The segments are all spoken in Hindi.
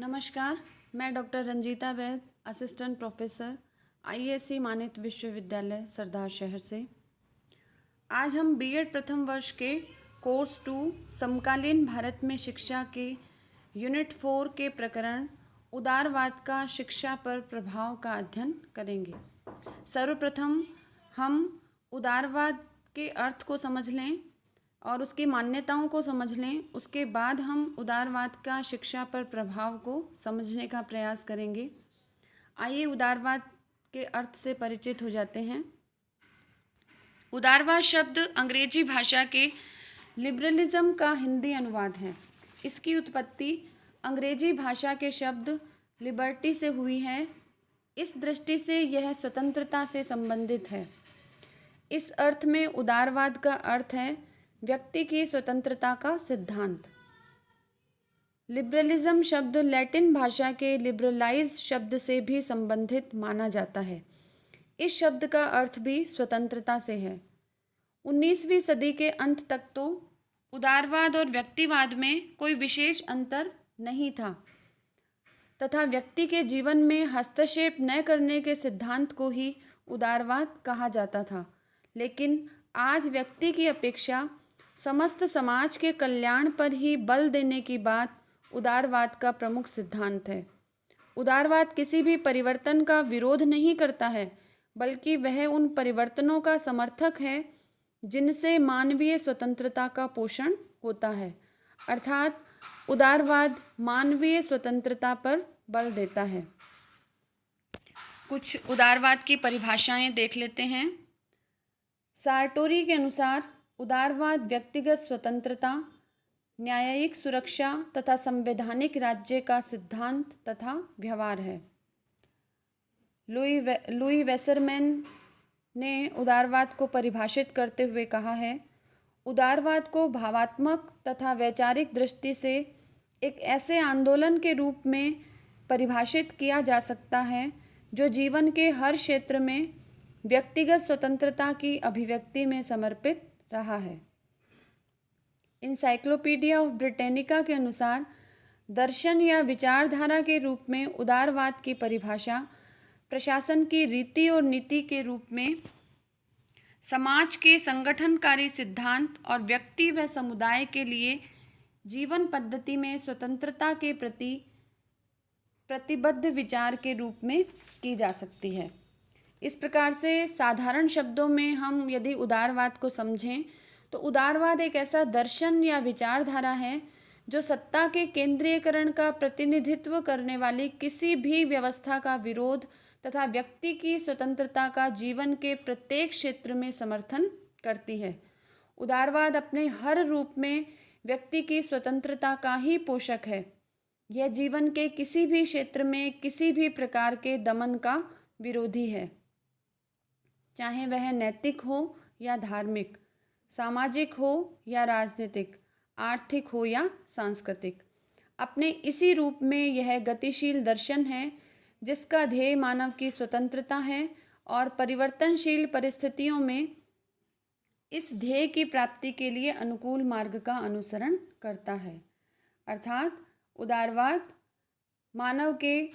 नमस्कार, मैं डॉक्टर रंजीता वैद, असिस्टेंट प्रोफेसर, आईएससी मानित विश्वविद्यालय सरदार शहर से। आज हम बीएड प्रथम वर्ष के कोर्स 2 समकालीन भारत में शिक्षा के यूनिट 4 के प्रकरण उदारवाद का शिक्षा पर प्रभाव का अध्ययन करेंगे। सर्वप्रथम हम उदारवाद के अर्थ को समझ लें और उसकी मान्यताओं को समझ लें। उसके बाद हम उदारवाद का शिक्षा पर प्रभाव को समझने का प्रयास करेंगे। आइए उदारवाद के अर्थ से परिचित हो जाते हैं। उदारवाद शब्द अंग्रेजी भाषा के लिबरलिज्म का हिंदी अनुवाद है। इसकी उत्पत्ति अंग्रेजी भाषा के शब्द लिबर्टी से हुई है। इस दृष्टि से यह स्वतंत्रता से संबंधित है। इस अर्थ में उदारवाद का अर्थ है व्यक्ति की स्वतंत्रता का सिद्धांत। लिबरलिज्म शब्द लैटिन भाषा के लिबरलाइज शब्द से भी संबंधित माना जाता है। इस शब्द का अर्थ भी स्वतंत्रता से है। 19वीं सदी के अंत तक तो उदारवाद और व्यक्तिवाद में कोई विशेष अंतर नहीं था तथा व्यक्ति के जीवन में हस्तक्षेप न करने के सिद्धांत को ही उदारवाद कहा जाता था। लेकिन आज व्यक्ति की अपेक्षा समस्त समाज के कल्याण पर ही बल देने की बात उदारवाद का प्रमुख सिद्धांत है। उदारवाद किसी भी परिवर्तन का विरोध नहीं करता है, बल्कि वह उन परिवर्तनों का समर्थक है जिनसे मानवीय स्वतंत्रता का पोषण होता है। अर्थात उदारवाद मानवीय स्वतंत्रता पर बल देता है। कुछ उदारवाद की परिभाषाएं देख लेते हैं। सार्टोरी के अनुसार उदारवाद व्यक्तिगत स्वतंत्रता, न्यायिक सुरक्षा तथा संवैधानिक राज्य का सिद्धांत तथा व्यवहार है। लुई वेसरमैन ने उदारवाद को परिभाषित करते हुए कहा है, उदारवाद को भावात्मक तथा वैचारिक दृष्टि से एक ऐसे आंदोलन के रूप में परिभाषित किया जा सकता है जो जीवन के हर क्षेत्र में व्यक्तिगत स्वतंत्रता की अभिव्यक्ति में समर्पित रहा है। इनसाइक्लोपीडिया ऑफ ब्रिटेनिका के अनुसार दर्शन या विचारधारा के रूप में उदारवाद की परिभाषा प्रशासन की रीति और नीति के रूप में समाज के संगठनकारी सिद्धांत और व्यक्ति व समुदाय के लिए जीवन पद्धति में स्वतंत्रता के प्रति प्रतिबद्ध विचार के रूप में की जा सकती है। इस प्रकार से साधारण शब्दों में हम यदि उदारवाद को समझें तो उदारवाद एक ऐसा दर्शन या विचारधारा है जो सत्ता के केंद्रीयकरण का प्रतिनिधित्व करने वाली किसी भी व्यवस्था का विरोध तथा व्यक्ति की स्वतंत्रता का जीवन के प्रत्येक क्षेत्र में समर्थन करती है। उदारवाद अपने हर रूप में व्यक्ति की स्वतंत्रता का ही पोषक है। यह जीवन के किसी भी क्षेत्र में किसी भी प्रकार के दमन का विरोधी है, चाहे वह नैतिक हो या धार्मिक, सामाजिक हो या राजनीतिक, आर्थिक हो या सांस्कृतिक। अपने इसी रूप में यह गतिशील दर्शन है जिसका ध्येय मानव की स्वतंत्रता है और परिवर्तनशील परिस्थितियों में इस ध्येय की प्राप्ति के लिए अनुकूल मार्ग का अनुसरण करता है। अर्थात उदारवाद मानव के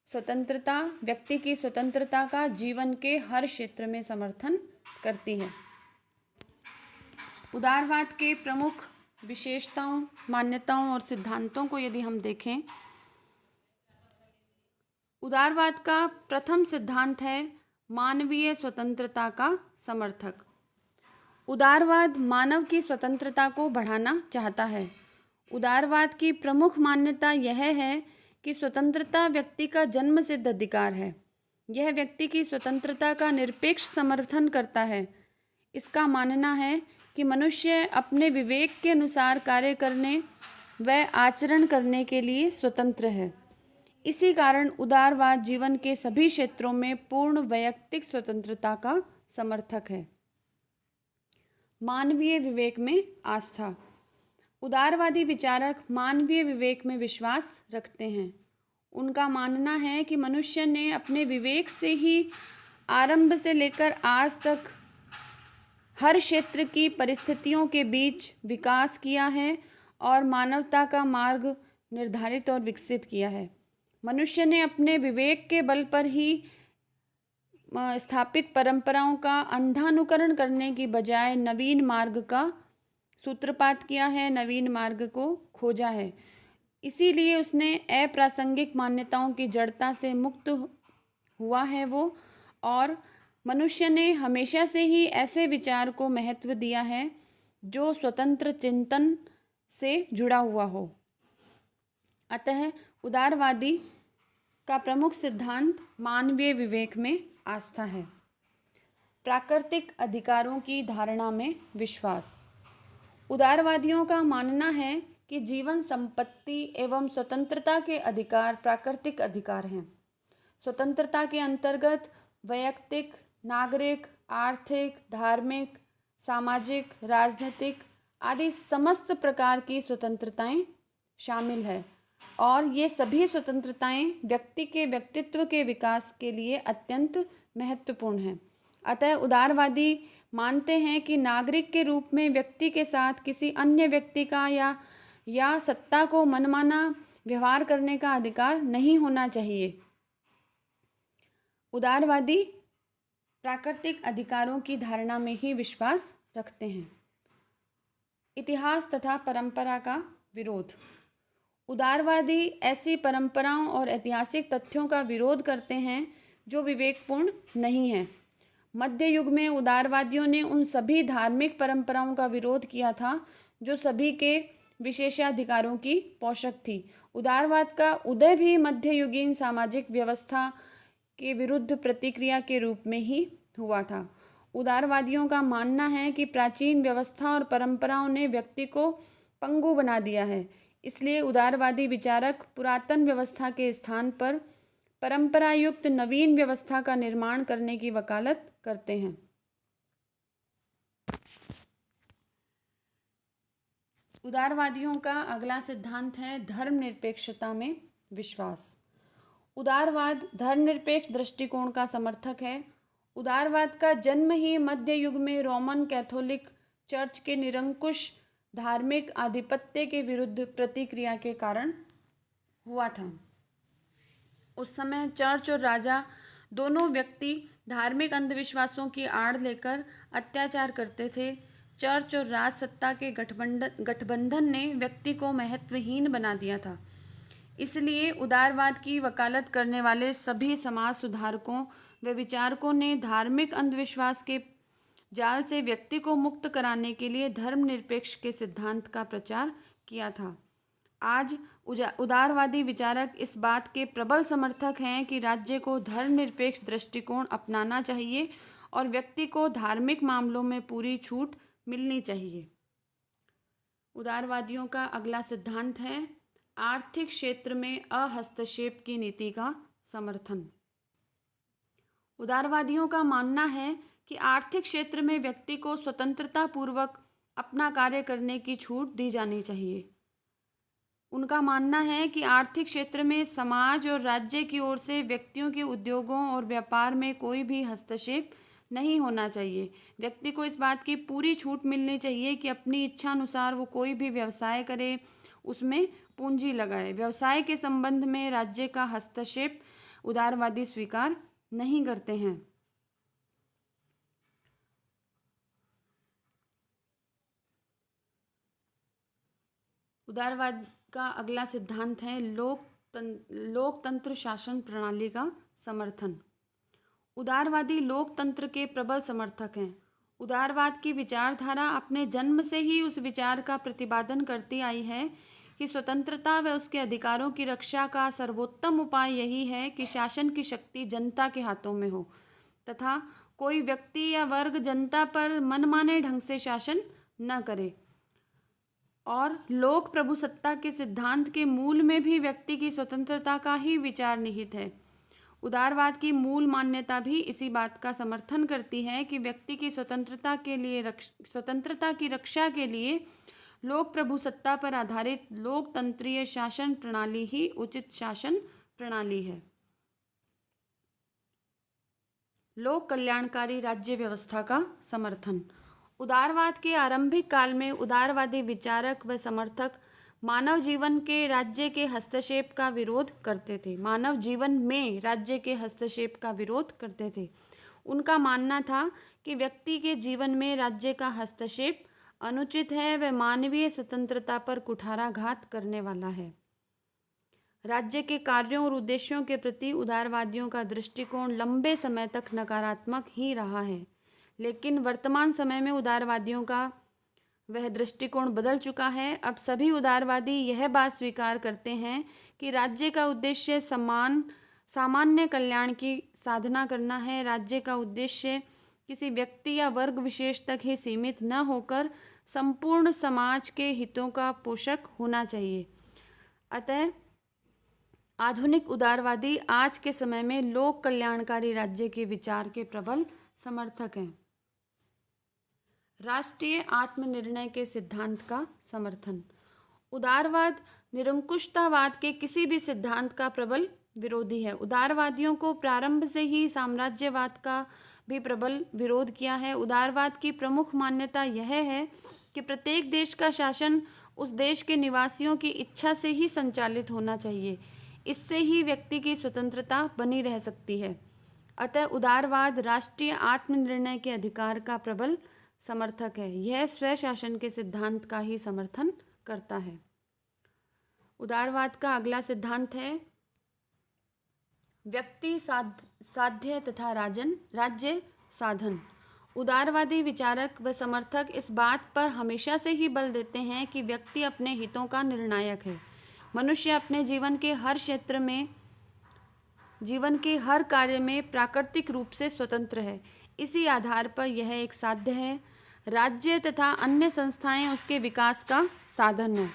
स्वतंत्रता, व्यक्ति की स्वतंत्रता का जीवन के हर क्षेत्र में समर्थन करती है। उदारवाद के प्रमुख विशेषताओं, मान्यताओं और सिद्धांतों को यदि हम देखें, उदारवाद का प्रथम सिद्धांत है मानवीय स्वतंत्रता का समर्थक। उदारवाद मानव की स्वतंत्रता को बढ़ाना चाहता है। उदारवाद की प्रमुख मान्यता यह है कि स्वतंत्रता व्यक्ति का जन्मसिद्ध अधिकार है। यह व्यक्ति की स्वतंत्रता का निरपेक्ष समर्थन करता है। इसका मानना है कि मनुष्य अपने विवेक के अनुसार कार्य करने व आचरण करने के लिए स्वतंत्र है। इसी कारण उदारवाद जीवन के सभी क्षेत्रों में पूर्ण वैयक्तिक स्वतंत्रता का समर्थक है। मानवीय विवेक में आस्था। उदारवादी विचारक मानवीय विवेक में विश्वास रखते हैं। उनका मानना है कि मनुष्य ने अपने विवेक से ही आरंभ से लेकर आज तक हर क्षेत्र की परिस्थितियों के बीच विकास किया है और मानवता का मार्ग निर्धारित और विकसित किया है। मनुष्य ने अपने विवेक के बल पर ही स्थापित परंपराओं का अंधानुकरण करने की बजाय नवीन मार्ग का सूत्रपात किया है, नवीन मार्ग को खोजा है। इसीलिए उसने अप्रासंगिक मान्यताओं की जड़ता से मुक्त हुआ है वो, और मनुष्य ने हमेशा से ही ऐसे विचार को महत्व दिया है जो स्वतंत्र चिंतन से जुड़ा हुआ हो। अतः उदारवादी का प्रमुख सिद्धांत मानवीय विवेक में आस्था है। प्राकृतिक अधिकारों की धारणा में विश्वास। उदारवादियों का मानना है कि जीवन, संपत्ति एवं स्वतंत्रता के अधिकार प्राकृतिक अधिकार हैं। स्वतंत्रता के अंतर्गत वैयक्तिक, नागरिक, आर्थिक, धार्मिक, सामाजिक, राजनीतिक आदि समस्त प्रकार की स्वतंत्रताएं शामिल है, और ये सभी स्वतंत्रताएं व्यक्ति के व्यक्तित्व के विकास के लिए अत्यंत महत्वपूर्ण हैं। अतः उदारवादी मानते हैं कि नागरिक के रूप में व्यक्ति के साथ किसी अन्य व्यक्ति का या सत्ता को मनमाना व्यवहार करने का अधिकार नहीं होना चाहिए। उदारवादी प्राकृतिक अधिकारों की धारणा में ही विश्वास रखते हैं। इतिहास तथा परंपरा का विरोध। उदारवादी ऐसी परंपराओं और ऐतिहासिक तथ्यों का विरोध करते हैं जो विवेकपूर्ण नहीं हैं। मध्य युग में उदारवादियों ने उन सभी धार्मिक परंपराओं का विरोध किया था जो सभी के विशेषाधिकारों की पोषक थी। उदारवाद का उदय भी मध्ययुगीन सामाजिक व्यवस्था के विरुद्ध प्रतिक्रिया के रूप में ही हुआ था। उदारवादियों का मानना है कि प्राचीन व्यवस्था और परंपराओं ने व्यक्ति को पंगु बना दिया है, इसलिए उदारवादी विचारक पुरातन व्यवस्था के स्थान पर परंपरायुक्त नवीन व्यवस्था का निर्माण करने की वकालत करते हैं। उदारवादियों का अगला सिद्धांत है धर्मनिरपेक्षता में विश्वास। उदारवाद धर्मनिरपेक्ष दृष्टिकोण का समर्थक है। उदारवाद का जन्म ही मध्य युग में रोमन कैथोलिक चर्च के निरंकुश धार्मिक आधिपत्य के विरुद्ध प्रतिक्रिया के कारण हुआ था। उस समय चर्च और राजा दोनों व्यक्ति धार्मिक अंधविश्वासों की आड़ लेकर अत्याचार करते थे। चर्च और राज सत्ता के गठबंधन ने व्यक्ति को महत्वहीन बना दिया था। इसलिए उदारवाद की वकालत करने वाले सभी समाज सुधारकों व विचारकों ने धार्मिक अंधविश्वास के जाल से व्यक्ति को मुक्त कराने के लिए धर्मनिरपेक्ष के सिद्धांत का प्रचार किया था। आज उदारवादी विचारक इस बात के प्रबल समर्थक हैं कि राज्य को धर्मनिरपेक्ष दृष्टिकोण अपनाना चाहिए और व्यक्ति को धार्मिक मामलों में पूरी छूट मिलनी चाहिए। उदारवादियों का अगला सिद्धांत है आर्थिक क्षेत्र में अहस्तक्षेप की नीति का समर्थन। उदारवादियों का मानना है कि आर्थिक क्षेत्र में व्यक्ति को स्वतंत्रता पूर्वक अपना कार्य करने की छूट दी जानी चाहिए। उनका मानना है कि आर्थिक क्षेत्र में समाज और राज्य की ओर से व्यक्तियों के उद्योगों और व्यापार में कोई भी हस्तक्षेप नहीं होना चाहिए। व्यक्ति को इस बात की पूरी छूट मिलनी चाहिए कि अपनी इच्छा अनुसार वो कोई भी व्यवसाय करे, उसमें पूंजी लगाए। व्यवसाय के संबंध में राज्य का हस्तक्षेप उदारवादी स्वीकार नहीं करते हैं। उदारवाद का अगला सिद्धांत है लोकतंत्र शासन प्रणाली का समर्थन। उदारवादी लोकतंत्र के प्रबल समर्थक हैं। उदारवाद की विचारधारा अपने जन्म से ही उस विचार का प्रतिपादन करती आई है कि स्वतंत्रता व उसके अधिकारों की रक्षा का सर्वोत्तम उपाय यही है कि शासन की शक्ति जनता के हाथों में हो तथा कोई व्यक्ति या वर्ग जनता पर मनमाने ढंग से शासन न करे। और लोक प्रभुसत्ता के सिद्धांत के मूल में भी व्यक्ति की स्वतंत्रता का ही विचार निहित है। उदारवाद की मूल मान्यता भी इसी बात का समर्थन करती है कि व्यक्ति की स्वतंत्रता की रक्षा के लिए लोक प्रभुसत्ता पर आधारित लोकतंत्रीय शासन प्रणाली ही उचित शासन प्रणाली है। लोक कल्याणकारी राज्य व्यवस्था का समर्थन। उदारवाद के आरंभिक काल में उदारवादी विचारक व समर्थक मानव जीवन के राज्य के हस्तक्षेप का विरोध करते थे। मानव जीवन में राज्य के हस्तक्षेप का विरोध करते थे। उनका मानना था कि व्यक्ति के जीवन में राज्य का हस्तक्षेप अनुचित है, वह मानवीय स्वतंत्रता पर कुठाराघात करने वाला है। राज्य के कार्यों और उद्देश्यों के प्रति उदारवादियों का दृष्टिकोण लंबे समय तक नकारात्मक ही रहा है, लेकिन वर्तमान समय में उदारवादियों का वह दृष्टिकोण बदल चुका है। अब सभी उदारवादी यह बात स्वीकार करते हैं कि राज्य का उद्देश्य सामान्य कल्याण की साधना करना है। राज्य का उद्देश्य किसी व्यक्ति या वर्ग विशेष तक ही सीमित न होकर संपूर्ण समाज के हितों का पोषक होना चाहिए। अतः आधुनिक उदारवादी आज के समय में लोक कल्याणकारी राज्य के विचार के प्रबल समर्थक हैं। राष्ट्रीय आत्मनिर्णय के सिद्धांत का समर्थन। उदारवाद निरंकुशतावाद के किसी भी सिद्धांत का प्रबल विरोधी है। उदारवादियों को प्रारंभ से ही साम्राज्यवाद का भी प्रबल विरोध किया है। उदारवाद की प्रमुख मान्यता यह है कि प्रत्येक देश का शासन उस देश के निवासियों की इच्छा से ही संचालित होना चाहिए। इससे ही व्यक्ति की स्वतंत्रता बनी रह सकती है। अतः उदारवाद राष्ट्रीय आत्मनिर्णय के अधिकार का प्रबल समर्थक है। यह स्वशासन के सिद्धांत का ही समर्थन करता है। उदारवाद का अगला सिद्धांत है व्यक्ति साध्य तथा राज्य साधन। उदारवादी विचारक व समर्थक इस बात पर हमेशा से ही बल देते हैं कि व्यक्ति अपने हितों का निर्णायक है। मनुष्य अपने जीवन के हर कार्य में प्राकृतिक रूप से स्वतंत्र है। इसी आधार पर यह एक साध्य है। राज्य तथा अन्य संस्थाएं उसके विकास का साधन है।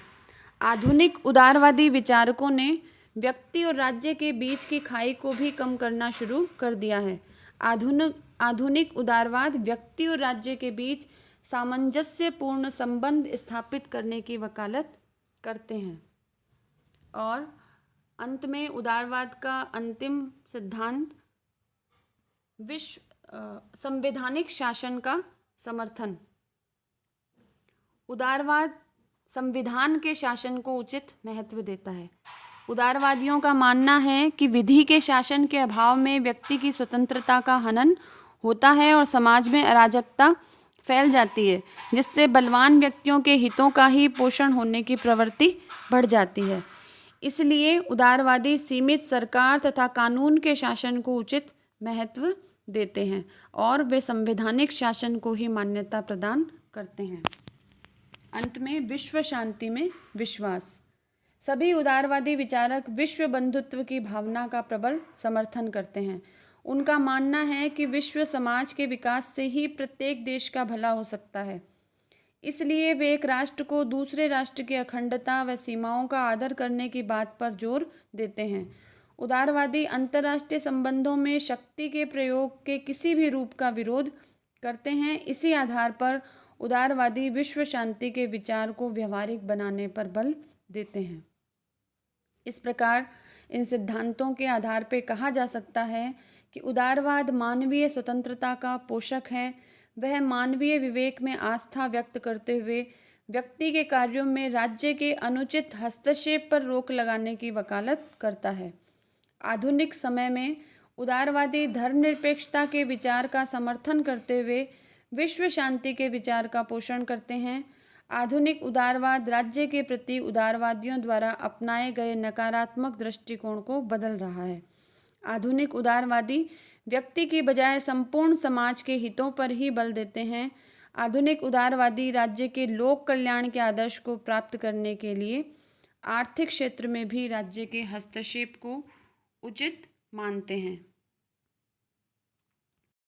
आधुनिक उदारवादी विचारकों ने व्यक्ति और राज्य के बीच की खाई को भी कम करना शुरू कर दिया है। आधुनिक उदारवाद व्यक्ति और राज्य के बीच सामंजस्यपूर्ण संबंध स्थापित करने की वकालत करते हैं। और अंत में उदारवाद का अंतिम सिद्धांत संवैधानिक शासन का समर्थन। उदारवाद संविधान के शासन को उचित महत्व देता है। उदारवादियों का मानना है कि विधि के शासन के अभाव में व्यक्ति की स्वतंत्रता का हनन होता है और समाज में अराजकता फैल जाती है, जिससे बलवान व्यक्तियों के हितों का ही पोषण होने की प्रवृत्ति बढ़ जाती है। इसलिए उदारवादी सीमित सरकार तथा कानून के शासन को उचित महत्व देते हैं और वे संवैधानिक शासन को ही मान्यता प्रदान करते हैं। अंत में विश्व शांति में विश्वास। सभी उदारवादी विचारक विश्व बंधुत्व की भावना का प्रबल समर्थन करते हैं। उनका मानना है कि विश्व समाज के विकास से ही प्रत्येक देश का भला हो सकता है। इसलिए वे एक राष्ट्र को दूसरे राष्ट्र की अखंडता व सीमाओं का आदर करने की बात पर जोर देते हैं। उदारवादी अंतर्राष्ट्रीय संबंधों में शक्ति के प्रयोग के किसी भी रूप का विरोध करते हैं। इसी आधार पर उदारवादी विश्व शांति के विचार को व्यवहारिक बनाने पर बल देते हैं। इस प्रकार इन सिद्धांतों के आधार पर कहा जा सकता है कि उदारवाद मानवीय स्वतंत्रता का पोषक है। वह मानवीय विवेक में आस्था व्यक्त करते हुए व्यक्ति के कार्यों में राज्य के अनुचित हस्तक्षेप पर रोक लगाने की वकालत करता है। आधुनिक समय में उदारवादी धर्मनिरपेक्षता के विचार का समर्थन करते हुए विश्व शांति के विचार का पोषण करते हैं। आधुनिक उदारवाद राज्य के प्रति उदारवादियों द्वारा अपनाए गए नकारात्मक दृष्टिकोण को बदल रहा है। आधुनिक उदारवादी व्यक्ति की बजाय संपूर्ण समाज के हितों पर ही बल देते हैं। आधुनिक उदारवादी राज्य के लोक कल्याण के आदर्श को प्राप्त करने के लिए आर्थिक क्षेत्र में भी राज्य के हस्तक्षेप को उचित मानते हैं।